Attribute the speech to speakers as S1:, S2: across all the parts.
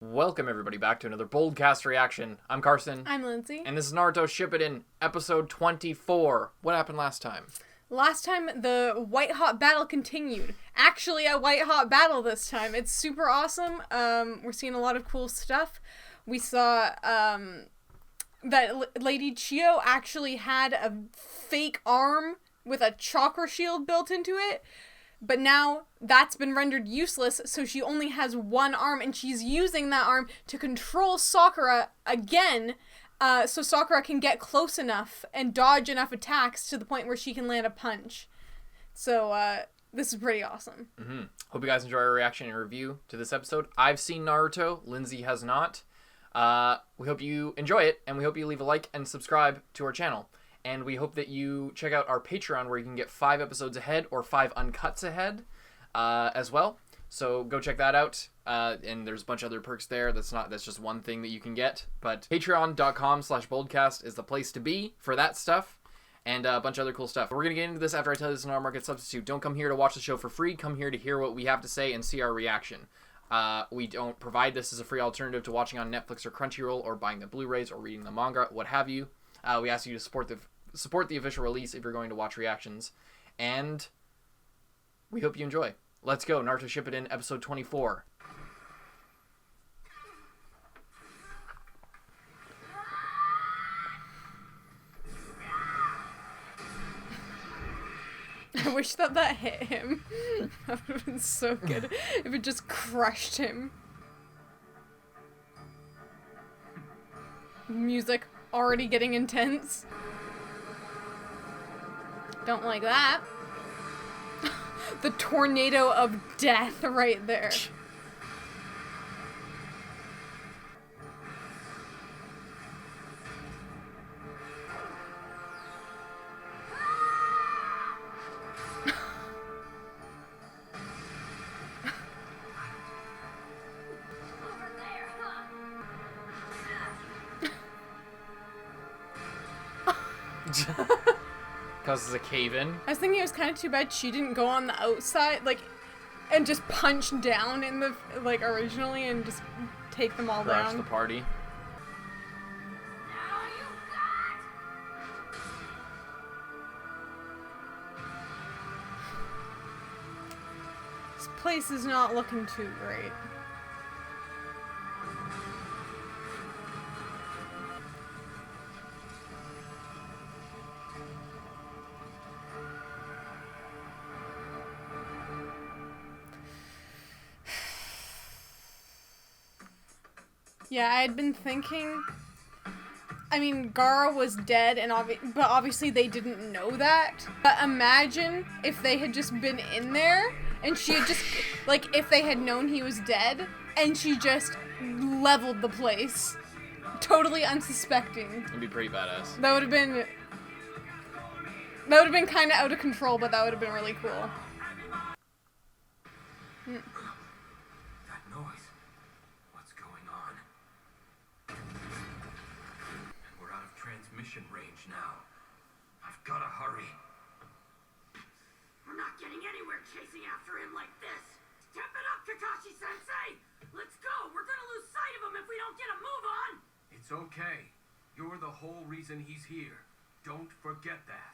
S1: Welcome everybody back to another Boldcast reaction. I'm Carson.
S2: I'm Lindsay.
S1: And this is Naruto Shippuden, episode 24. What happened last time?
S2: Last time, the white-hot battle continued. Actually, a white-hot battle this time. It's super awesome. We're seeing a lot of cool stuff. We saw that Lady Chio actually had a fake arm with a chakra shield built into it. But now that's been rendered useless, so she only has one arm, and she's using that arm to control Sakura again, so Sakura can get close enough and dodge enough attacks to the point where she can land a punch. So, this is pretty awesome.
S1: Hope you guys enjoy our reaction and review to this episode. I've seen Naruto. Lindsay has not. We hope you enjoy it, and we hope you leave a like and subscribe to our channel. And we hope that you check out our Patreon where you can get 5 episodes ahead or 5 uncuts ahead as well. So go check that out. And there's a bunch of other perks there. That's just one thing that you can get. But patreon.com/boldcast is the place to be for that stuff. And a bunch of other cool stuff. We're going to get into this after I tell you this in our market substitute. Don't come here to watch the show for free. Come here to hear what we have to say and see our reaction. We don't provide this as a free alternative to watching on Netflix or Crunchyroll or buying the Blu-rays or reading the manga, what have you. We ask you to support the official release if you're going to watch reactions, and we hope you enjoy. Let's go, Naruto Shippuden, episode 24.
S2: I wish that hit him. That would have been so good if it just crushed him. Music already getting intense. Don't like that. The tornado of death right there.
S1: Causes a cave-in.
S2: I was thinking it was kind of too bad she didn't go on the outside, and just punch down in the, originally and just take them all
S1: Crash
S2: down.
S1: the party.
S2: This place is not looking too great. Yeah, I had been thinking, I mean, Gaara was dead, but obviously they didn't know that. But imagine if they had just been in there, and she had just, if they had known he was dead, and she just leveled the place. Totally unsuspecting.
S1: It'd be pretty badass.
S2: That would have been kind of out of control, but that would have been really cool.
S3: That noise. What's going on? And we're out of transmission range now. I've got to hurry.
S4: We're not getting anywhere chasing after him like this. Step it up, Kakashi-sensei! Let's go! We're gonna lose sight of him if we don't get a move on!
S3: It's okay. You're the whole reason he's here. Don't forget that.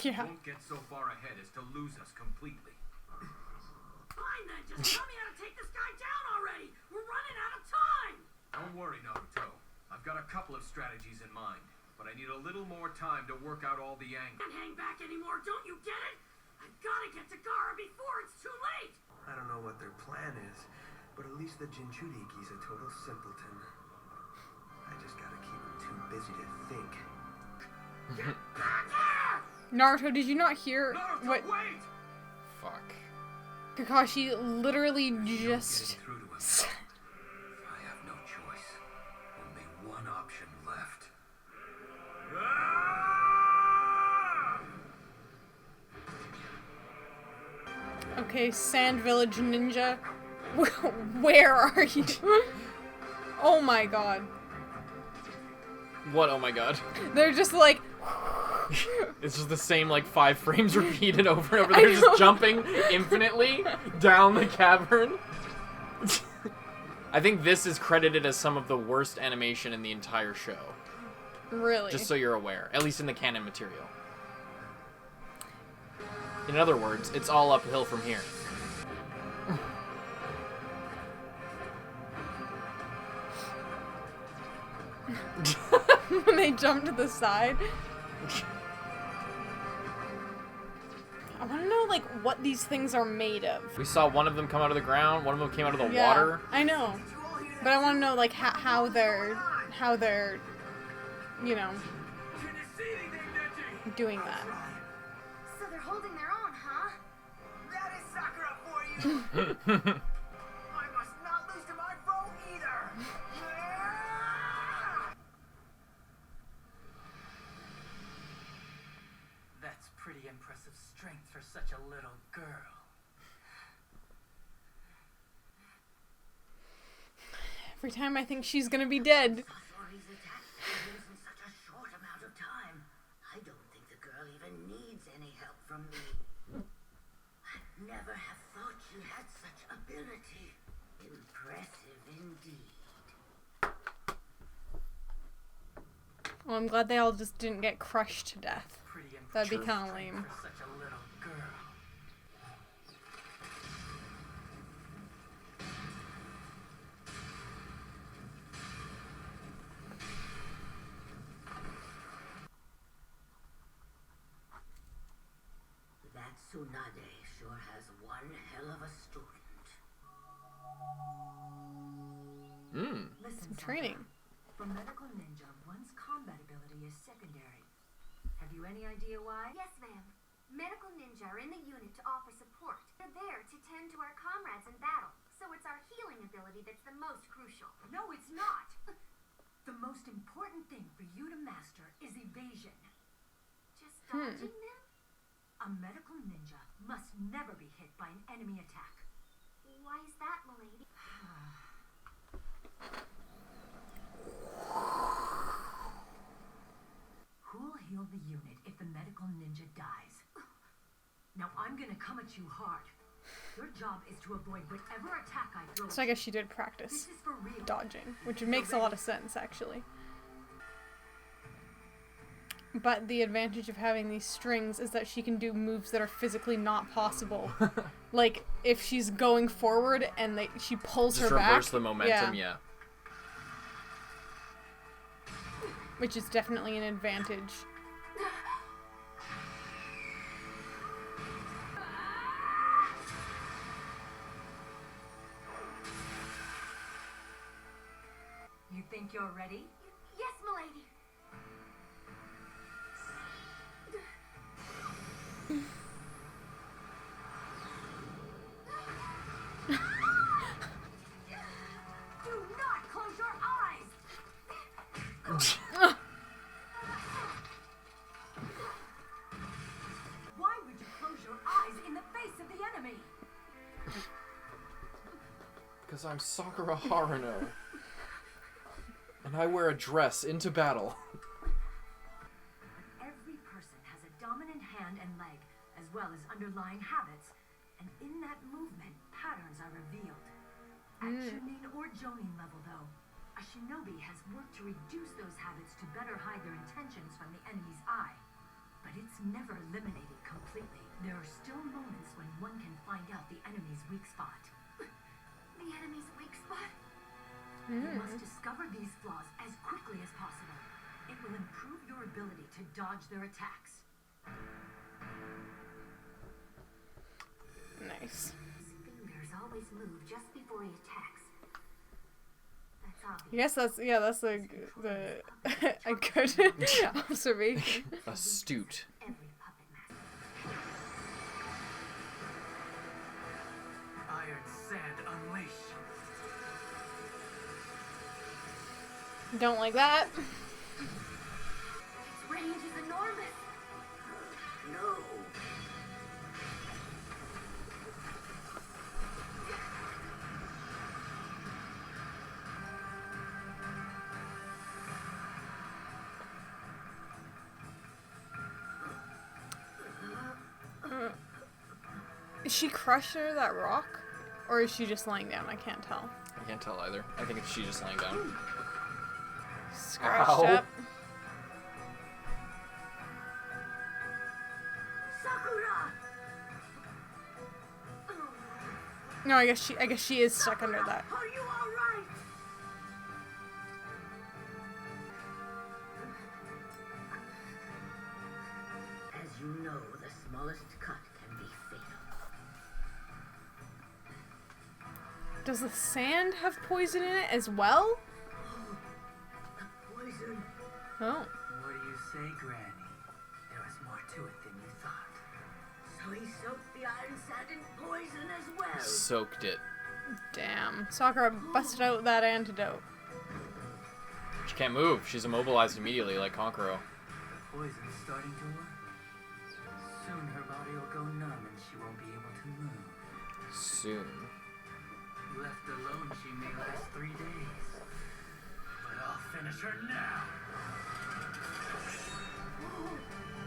S2: Yeah.
S3: Won't get so far ahead as to lose us completely.
S4: Fine then, just tell me how to take this guy down already! We're running out of time!
S3: Don't worry, Naruto. I've got a couple of strategies in mind, but I need a little more time to work out all the angles.
S4: Can't hang back anymore, don't you get it? I've gotta get to Gaara before it's too late!
S5: I don't know what their plan is, but at least the Jinchuriki's a total simpleton. I just gotta keep him too busy to think.
S4: Get back here!
S2: Naruto, did you not hear
S3: Naruto,
S2: what
S3: wait!
S1: Fuck.
S2: Kakashi literally just
S3: Getting through to him.
S2: said?
S3: I have no choice. Only one option left.
S2: Okay, Sand Village Ninja. Where are you? Oh my god.
S1: What? Oh my god.
S2: They're just like,
S1: It's just the same, like, 5 frames repeated over and over. They're just jumping infinitely down the cavern. I think this is credited as some of the worst animation in the entire show.
S2: Really?
S1: Just so you're aware, at least in the canon material. In other words, it's all uphill from here.
S2: When they jump to the side. I want to know, like, what these things are made of.
S1: We saw one of them come out of the ground, one of them came out of the
S2: Yeah,
S1: water.
S2: I know. But I want to know, like, how they're, you know, doing that.
S4: So they're holding their own, huh?
S5: That is Sakura for you! I must not lose to my foe either! Yeah!
S6: That's pretty impressive strength for such a little girl.
S2: Every time I think she's gonna be dead.
S4: Sasori's attack failures in such a short amount of time. I don't think the girl even needs any help from me. I'd never have thought she had such ability. Impressive indeed.
S2: Well, I'm glad they all just didn't get crushed to death.
S6: Pretty
S2: That'd be
S6: impressive
S2: kind of
S6: strength
S2: lame.
S6: for such a little girl.
S4: That Tsunade sure has one hell of a student.
S7: Listen,
S2: Some training.
S7: Sakura. For medical ninja, one's combat ability is secondary. Have you any idea why?
S8: Yes, ma'am. Medical ninja are in the unit to offer support. They're there to tend to our comrades in battle, so it's our healing ability that's the most crucial.
S7: No, it's not. The most important thing for you to master is evasion.
S8: Just dodging them?
S7: A medical ninja must never be hit by an enemy attack.
S8: Why is that, milady?
S7: Who'll heal the unit if the medical ninja dies? Now I'm gonna come at you hard. Your job is to avoid whatever attack I throw.
S2: So I
S7: at you.
S2: guess she did
S7: This
S2: practice
S7: is for real.
S2: dodging, which makes a lot of sense, actually. But the advantage of having these strings is that she can do moves that are physically not possible. Like, if she's going forward and she pulls
S1: Just
S2: her back.
S1: reverse the momentum, yeah.
S2: Which is definitely an advantage.
S7: You think you're ready?
S8: Yes, milady.
S7: Do not close your eyes! Why would you close your eyes in the face of the enemy?
S1: Because I'm Sakura Haruno. And I wear a dress into battle.
S7: Every person has a dominant hand and leg, as well as underlying habits, and in that movement, patterns are revealed. At Chunin or Jonin level, though, a shinobi has worked to reduce those habits to better hide their intentions from the enemy's eye. But it's never eliminated completely. There are still moments when one can find out the enemy's weak spot.
S8: The enemy's weak spot?
S7: You must discover these flaws as quickly as possible. It will improve your ability to dodge their attacks.
S2: Nice.
S8: His fingers always move just before he attacks. That's obvious.
S2: Yes, that's the a good observation.
S1: Astute.
S8: Every puppet master.
S6: Iron Sand Unleash.
S2: Don't like that.
S8: Its range is enormous.
S4: No.
S2: Is she crushed under that rock? Or is she just laying down? I can't tell.
S1: I I can't tell either. I think it's she just laying down.
S2: Scratched
S1: Ow.
S2: up.
S4: Sakura!
S2: No, I guess she is stuck under that.
S4: Are you alright? As you know, the smallest cut can be fatal.
S2: Does the sand have poison in it as well?
S4: Poison.
S2: Oh.
S6: What do you say, Granny? There was more to it than you thought.
S4: So he soaked the iron sand in poison as well.
S1: Soaked it.
S2: Damn. Sakura busted out that antidote.
S1: She can't move. She's immobilized immediately, like Konkoro.
S6: The poison's starting to work. Soon her body will go numb and she won't be able to move.
S1: Soon.
S6: Left alone, she may last 3 days. But I'll finish her now.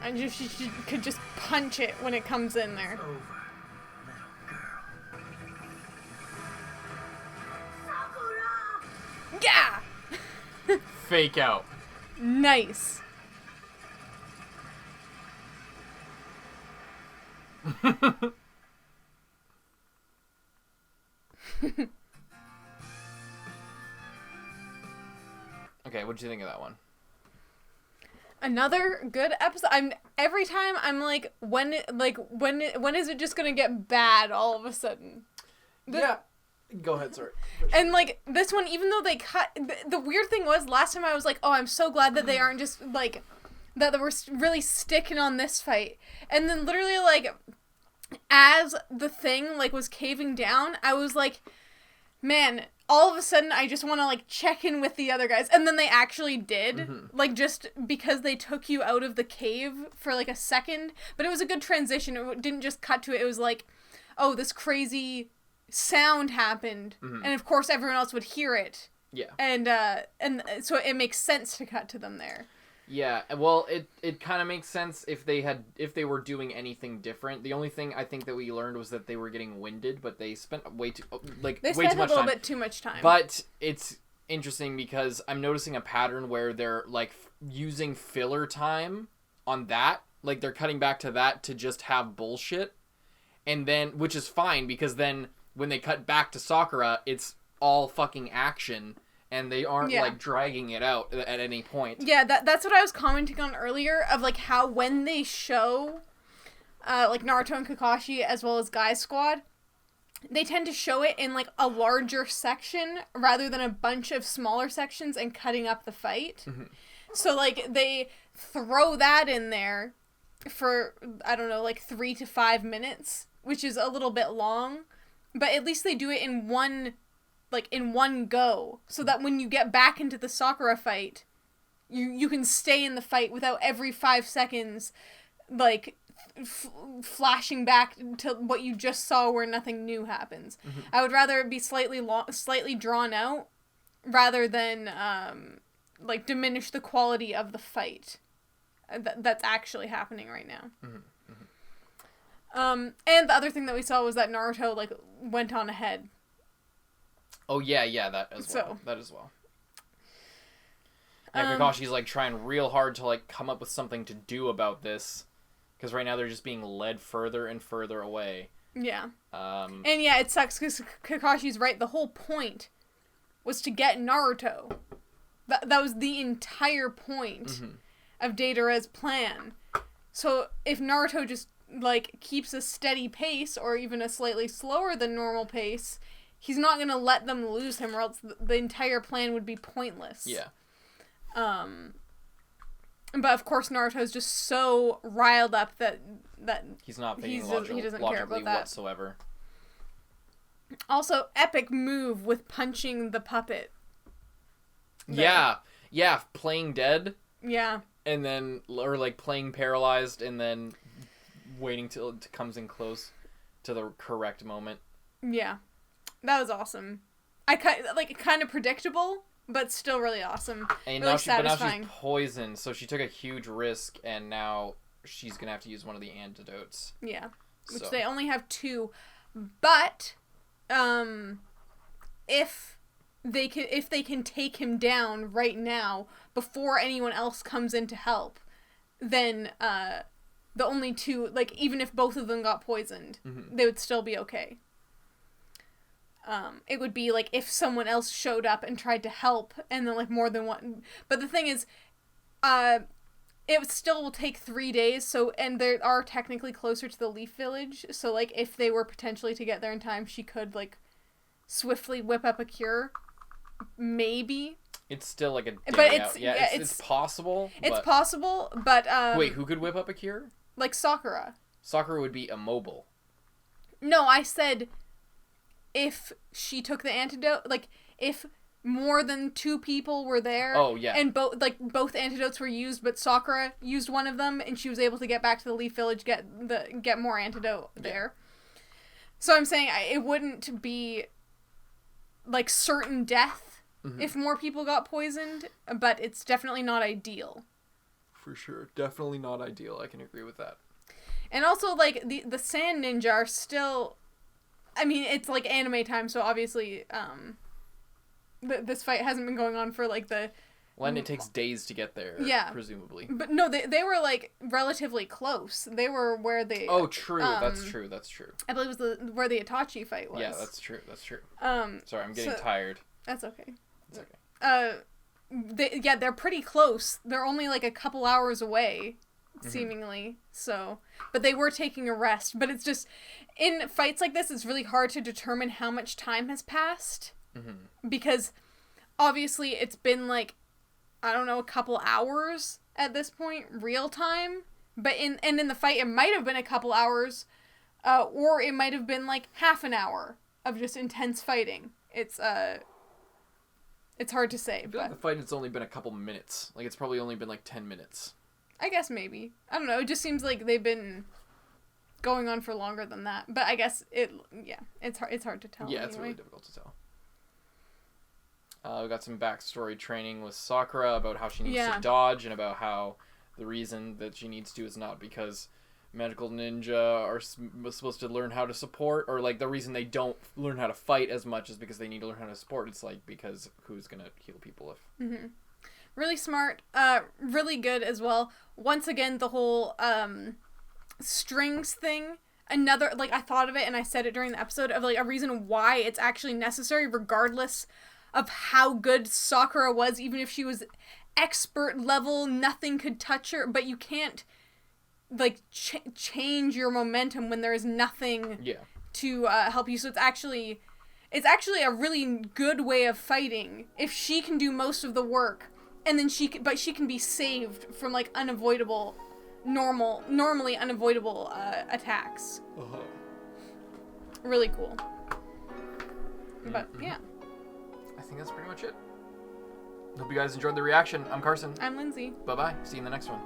S2: And she could just punch it when it comes in there.
S6: Over, little girl.
S4: Sakura!
S2: Yeah!
S1: Fake out.
S2: Nice.
S1: Okay, what did you think of that one?
S2: Another good episode. Every time I'm like, when is it just gonna get bad all of a sudden?
S1: Yeah. Go ahead, sorry.
S2: And like this one, even though they cut, the weird thing was last time I was like, oh, I'm so glad that they aren't just like that they were really sticking on this fight. And then literally like as the thing like was caving down, I was like, man, all of a sudden I just want to like check in with the other guys. And then they actually did, like just because they took you out of the cave for like a second. But it was a good transition. It didn't just cut to it. It was like, oh, this crazy sound happened, and of course everyone else would hear it.
S1: Yeah.
S2: And so it makes sense to cut to them there.
S1: Yeah, well, it kind of makes sense if they were doing anything different. The only thing I think that we learned was that they were getting winded, but they spent way too
S2: They
S1: way
S2: spent
S1: too much
S2: a little
S1: time.
S2: bit too much time.
S1: But it's interesting because I'm noticing a pattern where they're like using filler time on that, like they're cutting back to that to just have bullshit, and then which is fine because then when they cut back to Sakura, it's all fucking action. And they aren't, like, dragging it out at any point.
S2: Yeah, that's what I was commenting on earlier, of, like, how when they show, like, Naruto and Kakashi as well as Guy Squad, they tend to show it in, like, a larger section rather than a bunch of smaller sections and cutting up the fight. So, like, they throw that in there for, I don't know, like, 3 to 5 minutes, which is a little bit long. But at least they do it in one go, so that when you get back into the Sakura fight, you can stay in the fight without every 5 seconds, like, flashing back to what you just saw where nothing new happens. I would rather it be slightly drawn out, rather than, like, diminish the quality of the fight that's actually happening right now. And the other thing that we saw was that Naruto, like, went on ahead.
S1: Oh, yeah, that as well. That as well. Yeah, Kakashi's, like, trying real hard to, like, come up with something to do about this. Because right now they're just being led further and further away.
S2: Yeah. And yeah, it sucks because Kakashi's right. The whole point was to get Naruto. That was the entire point of Datara's plan. So if Naruto just, like, keeps a steady pace, or even a slightly slower than normal pace, he's not going to let them lose him, or else the entire plan would be pointless.
S1: Yeah.
S2: But of course Naruto's just so riled up that
S1: he's not thinking
S2: he doesn't care about
S1: logically
S2: that
S1: whatsoever.
S2: Also, epic move with punching the puppet.
S1: Yeah, playing dead.
S2: Yeah.
S1: And then, or like playing paralyzed, and then waiting till it comes in close to the correct moment.
S2: Yeah. That was awesome. Kind of predictable, but still really awesome.
S1: And
S2: really
S1: now
S2: satisfying.
S1: But now she's poisoned, so she took a huge risk, and now she's gonna have to use one of the antidotes.
S2: Yeah, which they only have 2. But if if they can take him down right now before anyone else comes in to help, then the only two, like, even if both of them got poisoned, they would still be okay. It would be like if someone else showed up and tried to help, and then like more than one. But the thing is, it still will take 3 days. So, and they are technically closer to the Leaf Village. So, like, if they were potentially to get there in time, she could like swiftly whip up a cure. Maybe.
S1: It's still like a day
S2: But it's
S1: out. Yeah, it's possible.
S2: It's possible, but
S1: wait, who could whip up a cure?
S2: Like Sakura.
S1: Sakura would be immobile.
S2: No, I said if she took the antidote, like if more than 2 people were there.
S1: Oh yeah.
S2: And both antidotes were used, but Sakura used one of them, and she was able to get back to the Leaf Village, get more antidote there. So I'm saying it wouldn't be like certain death if more people got poisoned, but it's definitely not ideal.
S1: For sure, definitely not ideal. I can agree with that.
S2: And also, like, the Sand Ninja are still... I mean, it's, like, anime time, so obviously, this fight hasn't been going on for, like, the...
S1: Well, and it takes days to get there,
S2: yeah,
S1: presumably.
S2: But no, they were, like, relatively close. They were where they...
S1: Oh, true. That's true.
S2: I believe it was where the Itachi fight was.
S1: Yeah, that's true. Sorry, I'm getting tired.
S2: That's okay.
S1: It's okay.
S2: They're pretty close. They're only, like, a couple hours away, seemingly. So, but they were taking a rest. But it's just, in fights like this, it's really hard to determine how much time has passed. Because, obviously, it's been, like, I don't know, a couple hours at this point, real time. But in the fight, it might have been a couple hours, or it might have been, like, half an hour of just intense fighting. It's hard to say, but...
S1: the fight, it's only been a couple minutes. Like, it's probably only been, like, 10 minutes.
S2: I guess maybe. I don't know. It just seems like they've been going on for longer than that. But I guess it's hard to tell.
S1: Yeah,
S2: anyway.
S1: It's really difficult to tell. We got some backstory training with Sakura about how she needs to dodge, and about how the reason that she needs to is not because medical ninja are supposed to learn how to support, or like the reason they don't learn how to fight as much is because they need to learn how to support. It's like, because who's gonna heal people if...
S2: Really smart, really good as well. Once again, the whole strings thing, another, like, I thought of it and I said it during the episode, of like a reason why it's actually necessary, regardless of how good Sakura was. Even if she was expert level, nothing could touch her, but you can't like change your momentum when there is nothing to help you. So it's actually a really good way of fighting if she can do most of the work, and then she can be saved from like normally unavoidable attacks. Really cool. But yeah,
S1: I think that's pretty much it. Hope you guys enjoyed the reaction. I'm Carson.
S2: I'm Lindsay.
S1: Bye bye. See you in the next one.